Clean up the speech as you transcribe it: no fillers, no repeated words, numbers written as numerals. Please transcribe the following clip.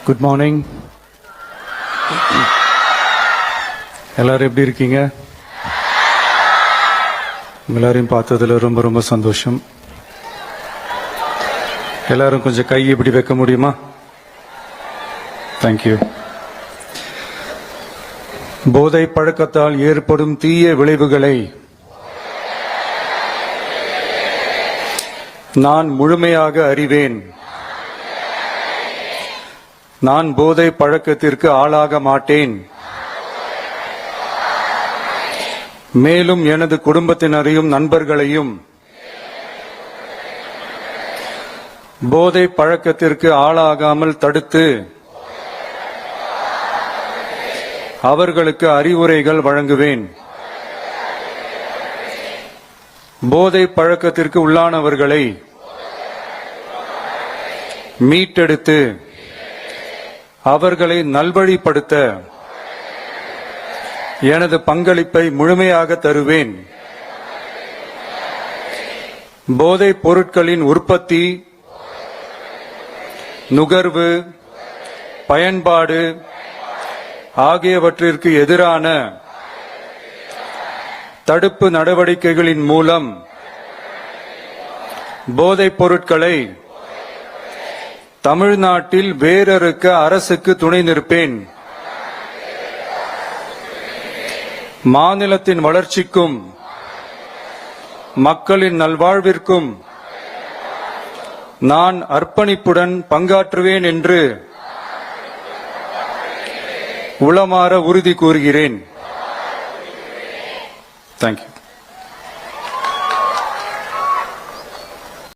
Good morning. எல்லாரும் எப்படி இருக்கீங்க? எல்லாரையும் பார்த்ததுல ரொம்ப ரொம்ப சந்தோஷம். எல்லாரும் கொஞ்சம் கை இப்படி வைக்க முடியுமா? தேங்க்யூ. போதை பழக்கத்தால் ஏற்படும் தீய விளைவுகளை நான் முழுமையாக அறிவேன். நான் போதை பழக்கத்திற்கு ஆளாக மாட்டேன். மேலும் எனது குடும்பத்தினரையும் நண்பர்களையும் போதை பழக்கத்திற்கு ஆளாகாமல் தடுத்து அவர்களுக்கு அறிவுரைகள் வழங்குவேன். போதை பழக்கத்திற்கு உள்ளானவர்களை மீட்டெடுத்து அவர்களை நல்வழிப்படுத்த எனது பங்களிப்பை முழுமையாக தருவேன். போதைப் பொருட்களின் உற்பத்தி, நுகர்வு, பயன்பாடு ஆகியவற்றிற்கு எதிரான தடுப்பு நடவடிக்கைகளின் மூலம் போதைப் பொருட்களை தமிழ்நாட்டில் வேரறுக்க அரசுக்கு துணை நிற்பேன். மாநிலத்தின் வளர்ச்சிக்கும் மக்களின் நல்வாழ்விற்கும் நான் அர்ப்பணிப்புடன் பங்காற்றுவேன் என்று உளமாற உறுதி கூறுகிறேன். தேங்க்யூ.